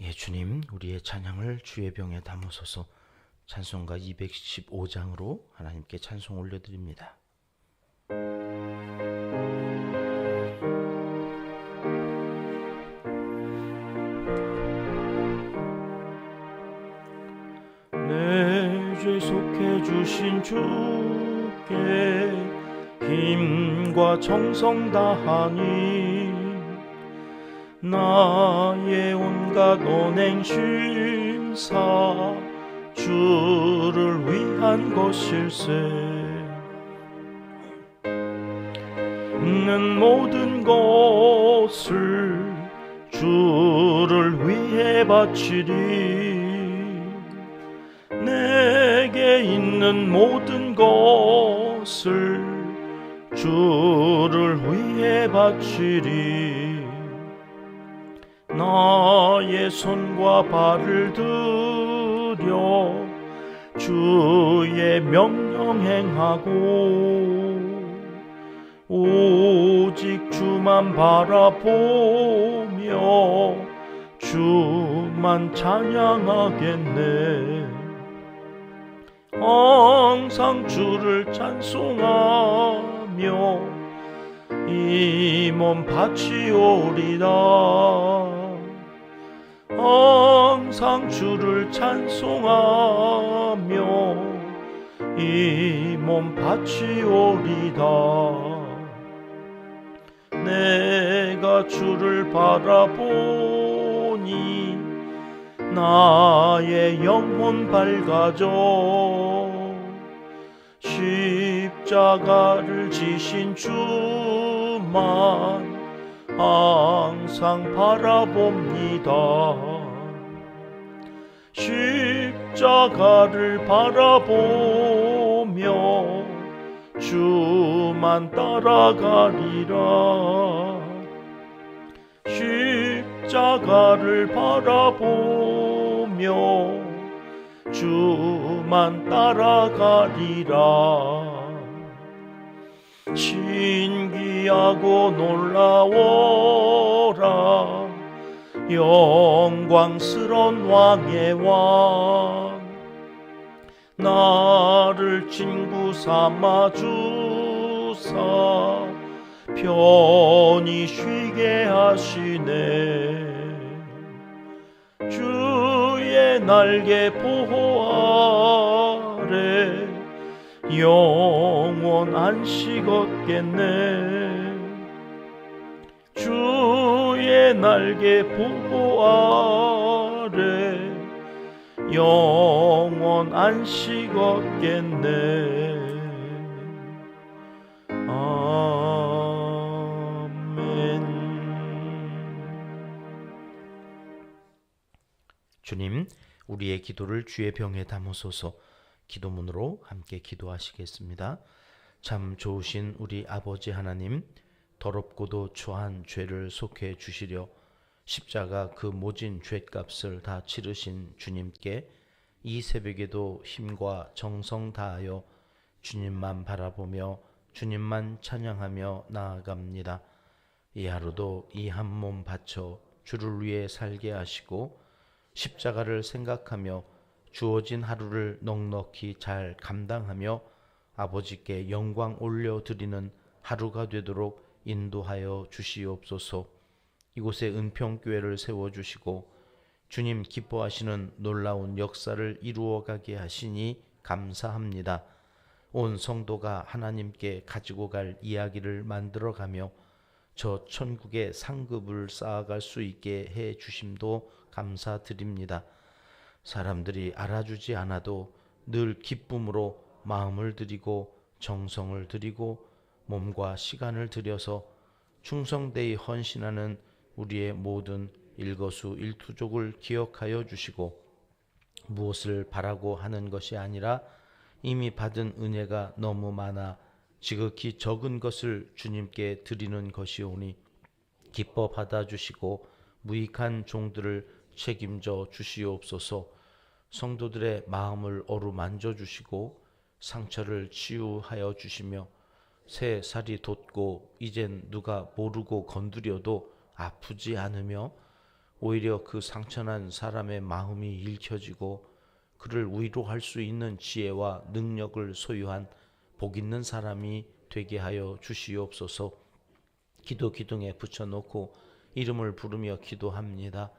예, 주님, 우리의 찬양을 주의 병에 담으소서. 찬송가 215장으로 하나님께 찬송 올려드립니다. 내 죄 속해 주신 주께 힘과 정성 다하니 나의 온갖 언행 심사 주를 위한 것일세. 있는 모든 것을 주를 위해 바치리. 내게 있는 모든 것을 주를 위해 바치리. 나의 손과 발을 들여 주의 명령 행하고 오직 주만 바라보며 주만 찬양하겠네. 항상 주를 찬송하며 이 몸 바치오리다. 항상 주를 찬송하며 이 몸 바치오리다. 내가 주를 바라보니 나의 영혼 밝아져. 십자가를 지신 주만 항상 바라봅니다. 십자가를 바라보며 주만 따라가리라. 십자가를 바라보며 주만 따라가리라. 신기하고 놀라워라 영광스런 왕의 왕. 나를 친구 삼아 주사 편히 쉬게 하시네. 주의 날개 보호 아래 영원 안식 얻겠네. 주의 날개 보호 아래 영원 안식 얻겠네. 아멘. 주님, 우리의 기도를 주의 병에 담으소서. 기도문으로 함께 기도하시겠습니다. 참 좋으신 우리 아버지 하나님, 더럽고도 추한 죄를 속해 주시려 십자가 그 모진 죄값을 다 치르신 주님께 이 새벽에도 힘과 정성 다하여 주님만 바라보며 주님만 찬양하며 나아갑니다. 이 하루도 이 한 몸 바쳐 주를 위해 살게 하시고 십자가를 생각하며 주어진 하루를 넉넉히 잘 감당하며 아버지께 영광 올려드리는 하루가 되도록 인도하여 주시옵소서. 이곳에 은평교회를 세워주시고 주님 기뻐하시는 놀라운 역사를 이루어가게 하시니 감사합니다. 온 성도가 하나님께 가지고 갈 이야기를 만들어가며 저 천국의 상급을 쌓아갈 수 있게 해 주심도 감사드립니다. 사람들이 알아주지 않아도 늘 기쁨으로 마음을 드리고 정성을 드리고 몸과 시간을 들여서 충성되이 헌신하는 우리의 모든 일거수일투족을 기억하여 주시고 무엇을 바라고 하는 것이 아니라 이미 받은 은혜가 너무 많아 지극히 적은 것을 주님께 드리는 것이오니 기뻐 받아주시고 무익한 종들을 책임져 주시옵소서. 성도들의 마음을 어루만져 주시고 상처를 치유하여 주시며 새 살이 돋고 이젠 누가 모르고 건드려도 아프지 않으며 오히려 그 상처난 사람의 마음이 읽혀지고 그를 위로할 수 있는 지혜와 능력을 소유한 복 있는 사람이 되게 하여 주시옵소서. 기도 기둥에 붙여놓고 이름을 부르며 기도합니다.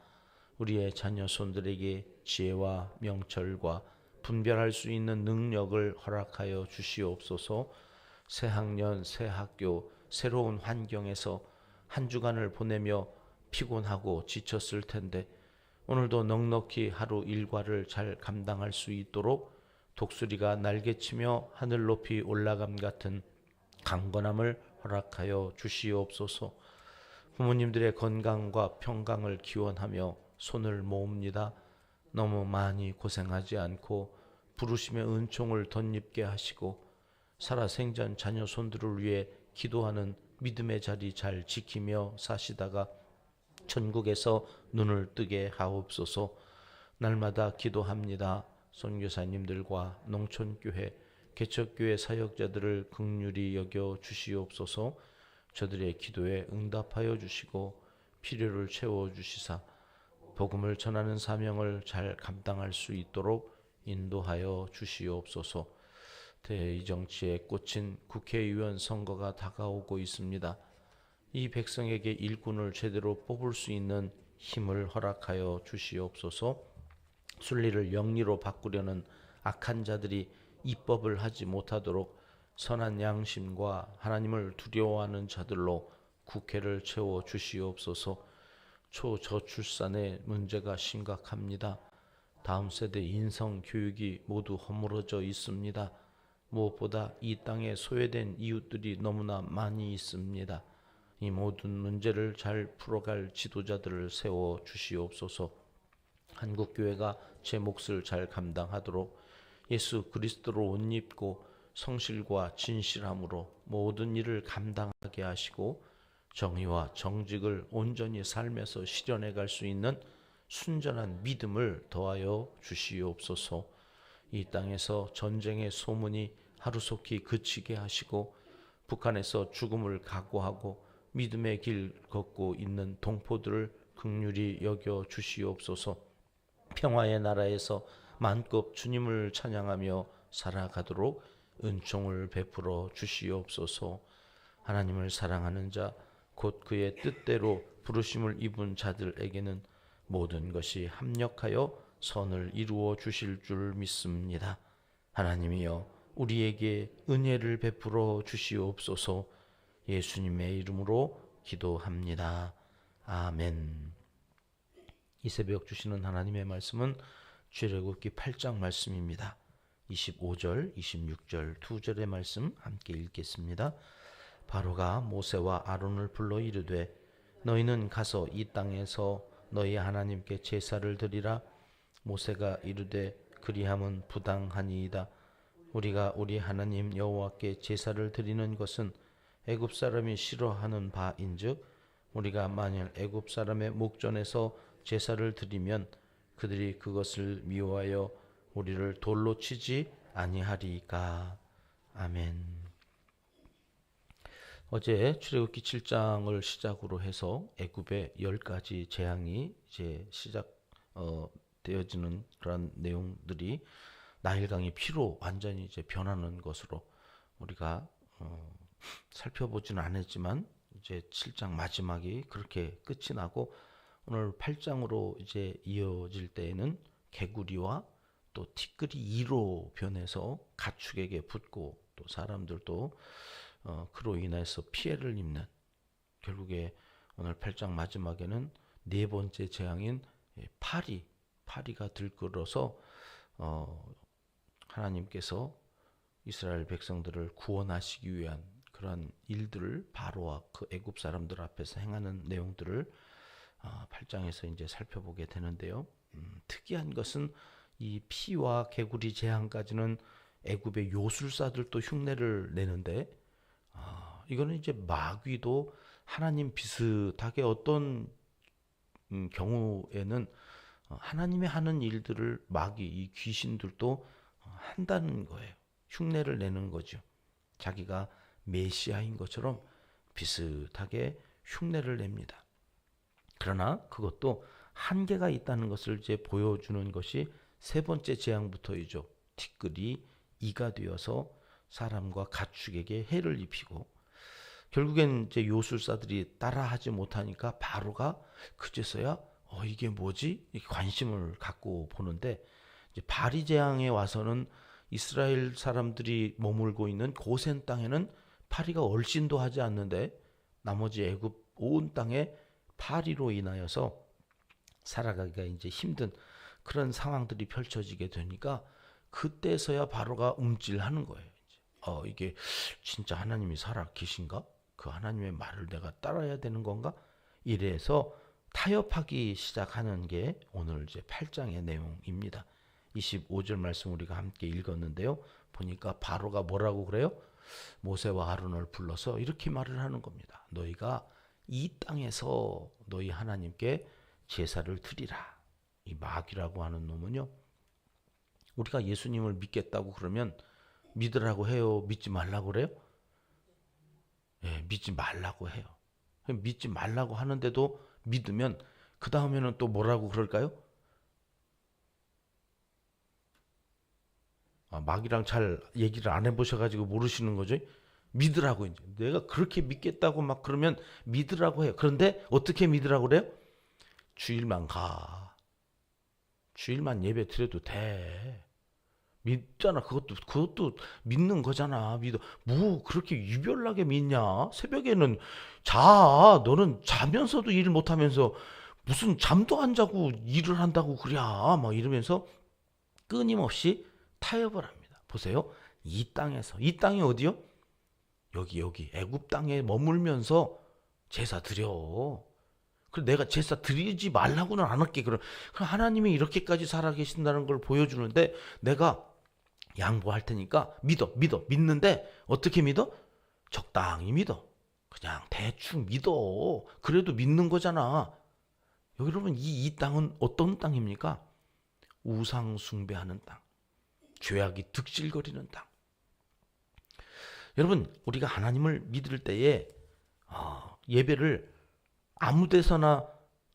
우리의 자녀 손들에게 지혜와 명철과 분별할 수 있는 능력을 허락하여 주시옵소서. 새 학년, 새 학교, 새로운 환경에서 한 주간을 보내며 피곤하고 지쳤을 텐데 오늘도 넉넉히 하루 일과를 잘 감당할 수 있도록 독수리가 날개치며 하늘 높이 올라감 같은 강건함을 허락하여 주시옵소서. 부모님들의 건강과 평강을 기원하며 손을 모읍니다. 너무 많이 고생하지 않고 부르심의 은총을 덧입게 하시고 살아생전 자녀 손들을 위해 기도하는 믿음의 자리 잘 지키며 사시다가 천국에서 눈을 뜨게 하옵소서. 날마다 기도합니다. 선교사님들과 농촌교회, 개척교회 사역자들을 긍휼히 여겨 주시옵소서. 저들의 기도에 응답하여 주시고 필요를 채워 주시사 복음을 전하는 사명을 잘 감당할 수 있도록 인도하여 주시옵소서. 대의정치에 꽂힌 국회의원 선거가 다가오고 있습니다. 이 백성에게 일꾼을 제대로 뽑을 수 있는 힘을 허락하여 주시옵소서. 순리를 영리로 바꾸려는 악한 자들이 입법을 하지 못하도록 선한 양심과 하나님을 두려워하는 자들로 국회를 채워 주시옵소서. 초저출산의 문제가 심각합니다. 다음 세대 인성 교육이 모두 허물어져 있습니다. 무엇보다 이 땅에 소외된 이웃들이 너무나 많이 있습니다. 이 모든 문제를 잘 풀어갈 지도자들을 세워 주시옵소서. 한국교회가 제 몫을 잘 감당하도록 예수 그리스도로 옷 입고 성실과 진실함으로 모든 일을 감당하게 하시고 정의와 정직을 온전히 삶에서 실현해 갈 수 있는 순전한 믿음을 더하여 주시옵소서. 이 땅에서 전쟁의 소문이 하루속히 그치게 하시고 북한에서 죽음을 각오하고 믿음의 길 걷고 있는 동포들을 긍휼히 여겨 주시옵소서. 평화의 나라에서 만급 주님을 찬양하며 살아가도록 은총을 베풀어 주시옵소서. 하나님을 사랑하는 자, 곧 그의 뜻대로 부르심을 입은 자들에게는 모든 것이 합력하여 선을 이루어 주실 줄 믿습니다. 하나님이여 우리에게 은혜를 베풀어 주시옵소서. 예수님의 이름으로 기도합니다. 아멘. 이 새벽 주시는 하나님의 말씀은 출애굽기 8장 말씀입니다. 25절, 26절 두 절의 말씀 함께 읽겠습니다. 바로가 모세와 아론을 불러 이르되 너희는 가서 이 땅에서 너희 하나님께 제사를 드리라. 모세가 이르되 그리함은 부당하니이다. 우리가 우리 하나님 여호와께 제사를 드리는 것은 애굽 사람이 싫어하는 바인즉 우리가 만일 애굽 사람의 목전에서 제사를 드리면 그들이 그것을 미워하여 우리를 돌로 치지 아니하리까. 아멘. 어제 출애굽기 7장을 시작으로 해서 애굽의 10가지 재앙이 이제 되어지는 그런 내용들이 나일강의 피로 완전히 이제 변하는 것으로 우리가 살펴보지는 않았지만 이제 7장 마지막이 그렇게 끝이 나고 오늘 8장으로 이제 이어질 때에는 개구리와 또 티끌이 이로 변해서 가축에게 붙고 또 사람들도 그로 인해서 피해를 입는, 결국에 오늘 8장 마지막에는 네 번째 재앙인 파리가 들끓어서 하나님께서 이스라엘 백성들을 구원하시기 위한 그러한 일들을 바로와 그 애굽 사람들 앞에서 행하는 내용들을 8장에서 이제 살펴보게 되는데요. 특이한 것은 이 피와 개구리 재앙까지는 애굽의 요술사들도 흉내를 내는데 이거는 이제 마귀도 하나님 비슷하게 어떤 경우에는 하나님이 하는 일들을 마귀, 이 귀신들도 한다는 거예요. 흉내를 내는 거죠. 자기가 메시아인 것처럼 비슷하게 흉내를 냅니다. 그러나 그것도 한계가 있다는 것을 이제 보여주는 것이 세 번째 재앙부터이죠. 티끌이 이가 되어서 사람과 가축에게 해를 입히고, 결국엔 이제 요술사들이 따라하지 못하니까 바로가 그제서야 이게 뭐지? 이렇게 관심을 갖고 보는데, 이제 바리 재앙에 와서는 이스라엘 사람들이 머물고 있는 고센 땅에는 파리가 얼씬도 하지 않는데, 나머지 애굽 온 땅에 파리로 인하여서 살아가기가 이제 힘든 그런 상황들이 펼쳐지게 되니까, 그때서야 바로가 움찔하는 거예요. 이게 진짜 하나님이 살아 계신가? 그 하나님의 말을 내가 따라야 되는 건가? 이래서 타협하기 시작하는 게 오늘 이제 8장의 내용입니다. 25절 말씀 우리가 함께 읽었는데요. 보니까 바로가 뭐라고 그래요? 모세와 아론을 불러서 이렇게 말을 하는 겁니다. 너희가 이 땅에서 너희 하나님께 제사를 드리라. 이 마귀라고 하는 놈은요, 우리가 예수님을 믿겠다고 그러면 믿으라고 해요? 믿지 말라고 그래요? 예, 믿지 말라고 해요. 믿지 말라고 하는데도 믿으면 그 다음에는 또 뭐라고 그럴까요? 마귀랑 잘 얘기를 안 해보셔가지고 모르시는 거죠. 믿으라고, 이제 내가 그렇게 믿겠다고 막 그러면 믿으라고 해요. 그런데 어떻게 믿으라고 그래요? 주일만 가. 주일만 예배 드려도 돼. 믿잖아. 그것도 믿는 거잖아. 믿어. 뭐 그렇게 유별나게 믿냐? 새벽에는 자. 너는 자면서도 일을 못 하면서 무슨 잠도 안 자고 일을 한다고 그래. 막 이러면서 끊임없이 타협을 합니다. 보세요. 이 땅에서, 이 땅이 어디요? 여기 애굽 땅에 머물면서 제사 드려. 그래, 내가 제사 드리지 말라고는 안 할게. 그럼 하나님이 이렇게까지 살아계신다는 걸 보여주는데 내가 양보할 테니까 믿는데 어떻게 믿어? 적당히 믿어. 그냥 대충 믿어. 그래도 믿는 거잖아. 여러분, 이 땅은 어떤 땅입니까? 우상 숭배하는 땅, 죄악이 득실거리는 땅. 여러분, 우리가 하나님을 믿을 때에 예배를 아무 데서나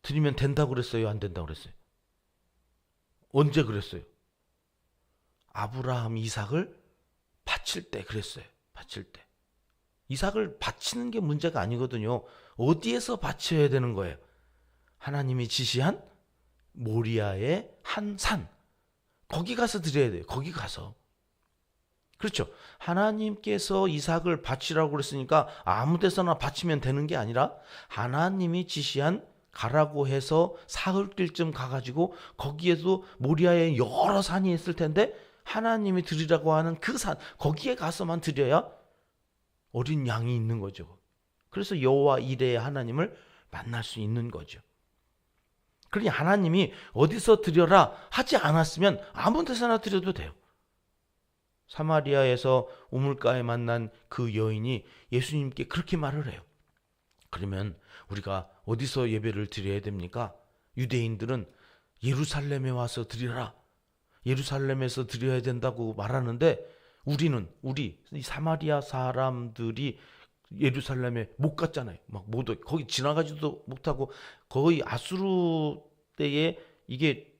드리면 된다고 그랬어요? 안 된다고 그랬어요? 언제 그랬어요? 아브라함 이삭을 바칠 때 그랬어요. 바칠 때. 이삭을 바치는 게 문제가 아니거든요. 어디에서 바쳐야 되는 거예요? 하나님이 지시한 모리아의 한 산. 거기 가서 드려야 돼요. 거기 가서. 그렇죠. 하나님께서 이삭을 바치라고 그랬으니까 아무 데서나 바치면 되는 게 아니라 하나님이 지시한 가라고 해서 사흘길쯤 가가지고 거기에도 모리아에 여러 산이 있을 텐데 하나님이 드리라고 하는 그 산, 거기에 가서만 드려야 어린 양이 있는 거죠. 그래서 여호와 이레의 하나님을 만날 수 있는 거죠. 그러니 하나님이 어디서 드려라 하지 않았으면 아무 데서나 드려도 돼요. 사마리아에서 우물가에 만난 그 여인이 예수님께 그렇게 말을 해요. 그러면 우리가 어디서 예배를 드려야 됩니까? 유대인들은 예루살렘에 와서 드리라. 예루살렘에서 드려야 된다고 말하는데 우리 사마리아 사람들이 예루살렘에 못 갔잖아요. 막 못 거기 지나가지도 못하고 거의 아수르 때에 이게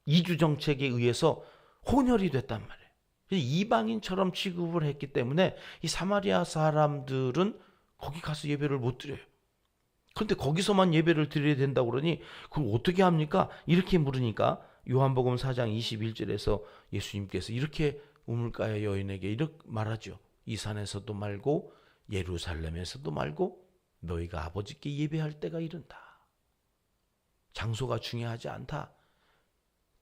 이주 정책에 의해서 혼혈이 됐단 말이에요. 이방인처럼 취급을 했기 때문에 이 사마리아 사람들은 거기 가서 예배를 못 드려요. 그런데 거기서만 예배를 드려야 된다고 그러니 그럼 어떻게 합니까? 이렇게 물으니까 요한복음 4장 21절에서 예수님께서 이렇게 우물가의 여인에게 이렇게 말하죠. 이 산에서도 말고 예루살렘에서도 말고 너희가 아버지께 예배할 때가 이른다. 장소가 중요하지 않다.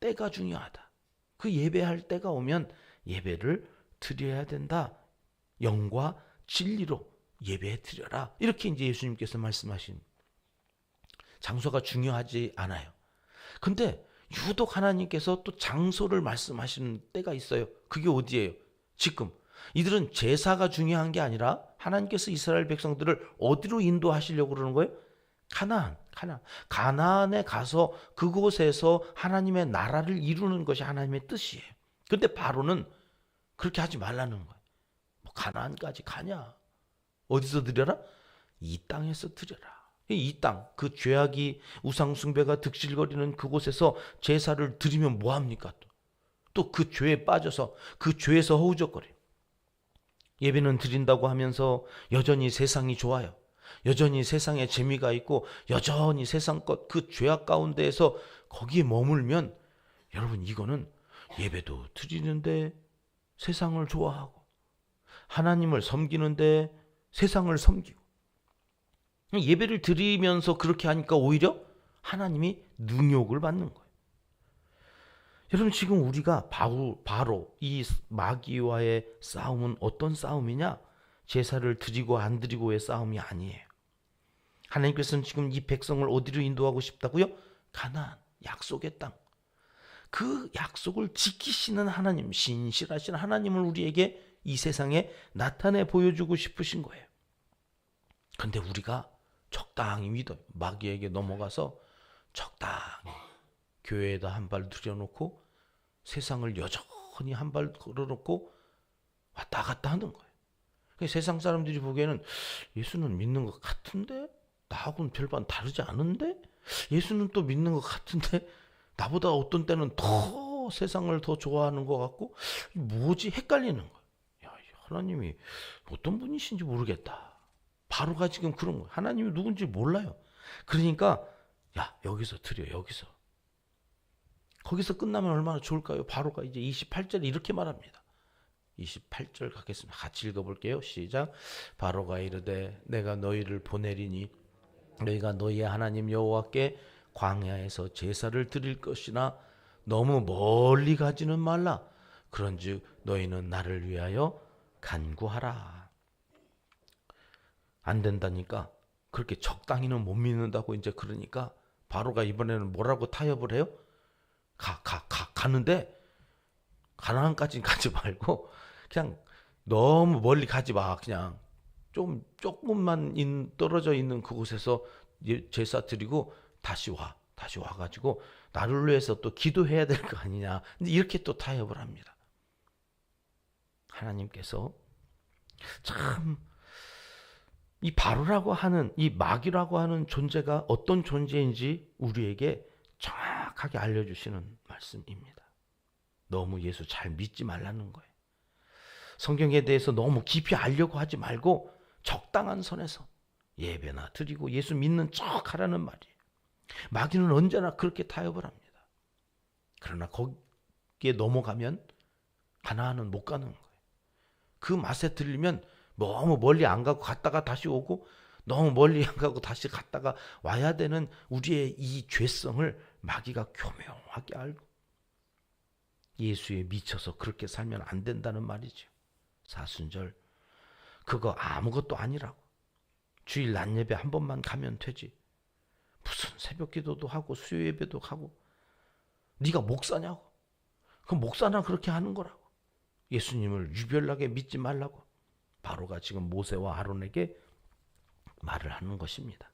때가 중요하다. 그 예배할 때가 오면 예배를 드려야 된다. 영과 진리로 예배 드려라. 이렇게 이제 예수님께서 말씀하신, 장소가 중요하지 않아요. 근데 유독 하나님께서 또 장소를 말씀하시는 때가 있어요. 그게 어디예요? 지금 이들은 제사가 중요한 게 아니라 하나님께서 이스라엘 백성들을 어디로 인도하시려고 그러는 거예요? 가나안에 가서 그곳에서 하나님의 나라를 이루는 것이 하나님의 뜻이에요. 근데 바로는 그렇게 하지 말라는 거예요. 뭐 가나안까지 가냐? 어디서 드려라? 이 땅에서 드려라. 이 땅, 그 죄악이 우상 숭배가 득실거리는 그곳에서 제사를 드리면 뭐 합니까? 또 그 죄에 빠져서 그 죄에서 허우적거려. 예배는 드린다고 하면서 여전히 세상이 좋아요. 여전히 세상에 재미가 있고 여전히 세상 것 그 죄악 가운데에서 거기에 머물면 여러분 이거는 예배도 드리는데 세상을 좋아하고 하나님을 섬기는데 세상을 섬기고 예배를 드리면서 그렇게 하니까 오히려 하나님이 능욕을 받는 거예요. 여러분 지금 우리가 바로 이 마귀와의 싸움은 어떤 싸움이냐? 제사를 드리고 안 드리고의 싸움이 아니에요. 하나님께서는 지금 이 백성을 어디로 인도하고 싶다고요? 가나안, 약속의 땅. 그 약속을 지키시는 하나님, 신실하신 하나님을 우리에게 이 세상에 나타내 보여주고 싶으신 거예요. 그런데 우리가 적당히 믿어요. 마귀에게 넘어가서 적당히 교회에다 한 발 들여놓고 세상을 여전히 한 발 걸어놓고 왔다 갔다 하는 거예요. 세상 사람들이 보기에는 예수는 믿는 것 같은데 나하고는 별반 다르지 않은데 예수는 또 믿는 것 같은데 나보다 어떤 때는 더 세상을 더 좋아하는 것 같고 뭐지 헷갈리는 거예요. 야, 하나님이 어떤 분이신지 모르겠다. 바로가 지금 그런 거예요. 하나님이 누군지 몰라요. 그러니까 야 여기서 드려 여기서. 거기서 끝나면 얼마나 좋을까요? 바로가 이제 28절에 이렇게 말합니다. 28절 가겠습니다. 같이 읽어볼게요. 시작. 바로가 이르되 내가 너희를 보내리니 너희가 너희의 하나님 여호와께 광야에서 제사를 드릴 것이나 너무 멀리 가지는 말라. 그런즉 너희는 나를 위하여 간구하라. 안 된다니까. 그렇게 적당히는 못 믿는다고 이제 그러니까 바로가 이번에는 뭐라고 타협을 해요? 가는데 가나안까지는 가지 말고 그냥 너무 멀리 가지 마. 그냥 조금만 떨어져 있는 그곳에서 제사 드리고 다시 와가지고 나를 위해서 또 기도해야 될 거 아니냐. 이렇게 또 타협을 합니다. 하나님께서 참 이 바로라고 하는 이 마귀라고 하는 존재가 어떤 존재인지 우리에게 정확하게 알려주시는 말씀입니다. 너무 예수 잘 믿지 말라는 거예요. 성경에 대해서 너무 깊이 알려고 하지 말고 적당한 선에서 예배나 드리고 예수 믿는 척 하라는 말이에요. 마귀는 언제나 그렇게 타협을 합니다. 그러나 거기에 넘어가면 가나안은 못 가는 거예요. 그 맛에 들리면 너무 멀리 안 가고 갔다가 다시 오고 너무 멀리 안 가고 다시 갔다가 와야 되는 우리의 이 죄성을 마귀가 교묘하게 알고 예수에 미쳐서 그렇게 살면 안 된다는 말이죠. 사순절 그거 아무것도 아니라고. 주일 낮 예배 한 번만 가면 되지. 무슨 새벽 기도도 하고 수요 예배도 하고 네가 목사냐고. 그럼 목사나 그렇게 하는 거라고. 예수님을 유별나게 믿지 말라고. 바로가 지금 모세와 아론에게 말을 하는 것입니다.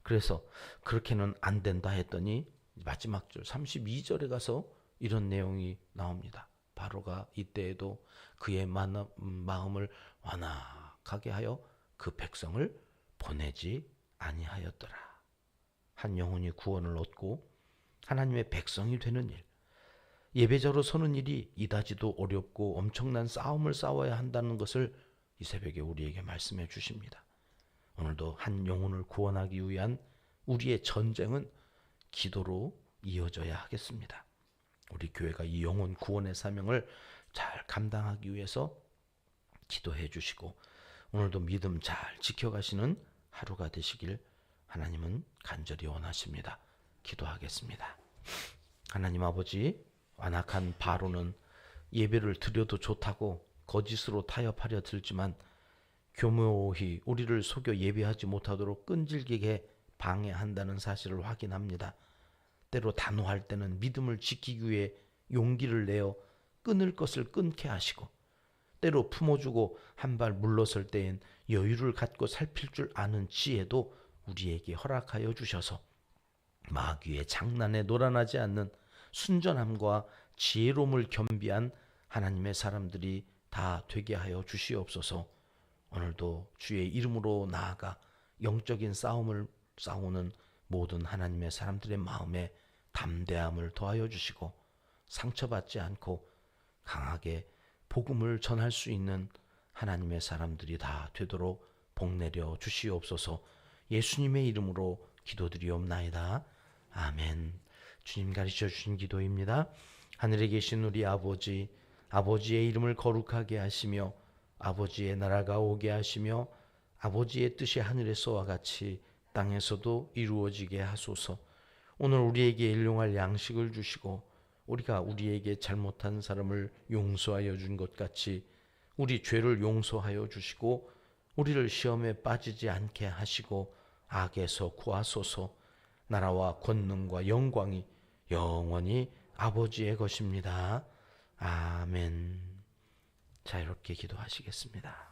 그래서 그렇게는 안 된다 했더니 마지막 절 32절에 가서 이런 내용이 나옵니다. 바로가 이때에도 그의 마음을 완악하게 하여 그 백성을 보내지 아니하였더라. 한 영혼이 구원을 얻고 하나님의 백성이 되는 일, 예배자로 서는 일이 이다지도 어렵고 엄청난 싸움을 싸워야 한다는 것을 이 새벽에 우리에게 말씀해 주십니다. 오늘도 한 영혼을 구원하기 위한 우리의 전쟁은 기도로 이어져야 하겠습니다. 우리 교회가 이 영혼 구원의 사명을 잘 감당하기 위해서 기도해 주시고 오늘도 믿음 잘 지켜가시는 하루가 되시길 하나님은 간절히 원하십니다. 기도하겠습니다. 하나님 아버지, 완악한 바로는 예배를 드려도 좋다고 거짓으로 타협하려 들지만 교묘히 우리를 속여 예배하지 못하도록 끈질기게 방해한다는 사실을 확인합니다. 때로 단호할 때는 믿음을 지키기 위해 용기를 내어 끊을 것을 끊게 하시고 때로 품어주고 한 발 물러설 때엔 여유를 갖고 살필 줄 아는 지혜도 우리에게 허락하여 주셔서 마귀의 장난에 놀아나지 않는 순전함과 지혜로움을 겸비한 하나님의 사람들이 다 되게 하여 주시옵소서. 오늘도 주의 이름으로 나아가 영적인 싸움을 싸우는 모든 하나님의 사람들의 마음에 담대함을 더하여 주시고 상처받지 않고 강하게 복음을 전할 수 있는 하나님의 사람들이 다 되도록 복내려 주시옵소서. 예수님의 이름으로 기도드리옵나이다. 아멘. 주님 가르쳐 주신 기도입니다. 하늘에 계신 우리 아버지, 아버지의 이름을 거룩하게 하시며 아버지의 나라가 오게 하시며 아버지의 뜻이 하늘에서와 같이 땅에서도 이루어지게 하소서. 오늘 우리에게 일용할 양식을 주시고 우리가 우리에게 잘못한 사람을 용서하여 준 것 같이 우리 죄를 용서하여 주시고 우리를 시험에 빠지지 않게 하시고 악에서 구하소서. 나라와 권능과 영광이 영원히 아버지의 것입니다. 아멘. 자, 이렇게 기도하시겠습니다.